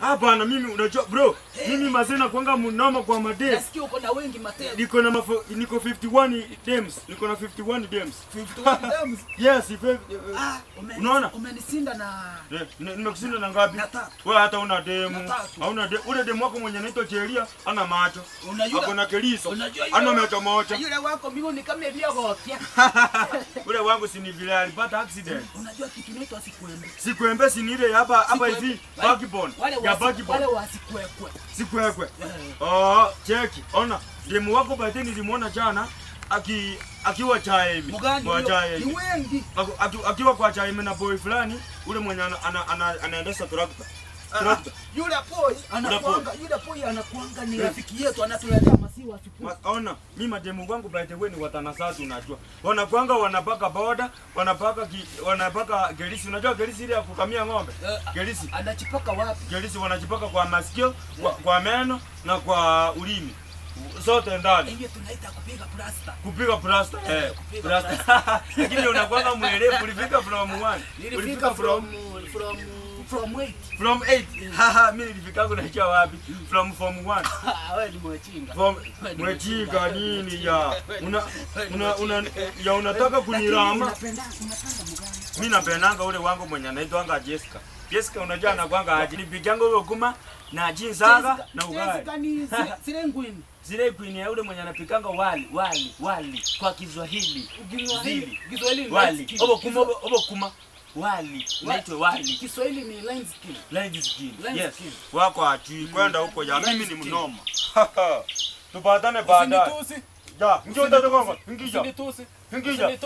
Hapana, mimi unajua bro, mimi mazena kwanga mnoma kwa madem. Nasikia uko na wengi matendo. Niko 51 dems. Niko na 51 dems. 51 dems? Yes, unaona? Umenisinda na nimekusinda na ngapi? Na 3. Wewe hata una demu. Hauna demu. Ule demu wako mwenye anaitwa Cheria ana macho. Ako na keliso. Ana macho moja. Yule wako mimi ni kama vile gokia. Ule wangu si ni vile alipata accident. Unajua kitu inaitwa sikwembe. Sikwembe si ni ile hapa hivi backbone. Ya backbone. Wale wasikwekwe. Sikwekwe. Oh, cheki. Ona, demu wako baadaye nilimuona jana akiwa Chaemi. Kwa Chaemi. Ni wengi. Akiwa kwa Chaemi na boy fulani, ule mwenye anaendesha tractor. Yule boy anakuanga ni rafiki yetu anatuletea masiwa siku. Ona, mimi mademu wangu by the way ni watanasatu unajua. Wanakuanga wanapaka boda, wanapaka gelisi. Unajua gelisi ile ya kukamia ng'ombe? Gelisi. Anachipaka wapi? Gelisi wanachipaka kwa masikio, kwa meno na kwa ulimi. Zote ndani. Hiyo tunaita kupiga plasta. Kupiga plasta. Plasta. Lakini unakuanga mwelevu ulifika from 1. Ulifika from 8. From 8. Haha, mimi nilifikangu nakia wapi? From 1. Wewe ni mwechinga. Mwechinga nini ya? Unataka kunirama? Unapenda mgani? Mimi napendanga ule wangu mwenye anaitwa Jessica. Jessica unajua anakuanga ajili bijango wewe kuma na jinsaga na ugali. Jessica ni Sirenguini. Zile queen ya ule mwenye anapikanga wali kwa Kiswahili. Kiswahili wali. Obo kuma wali. Naitwa wali. Kiswahili ni line skin. Yes. Wako ati kwenda huko ya mimi ni mnoma. Tupatane baadaye. Usinitusi. Ja, njoo ndio kongo. Ngija. Usinitusi. Ngija.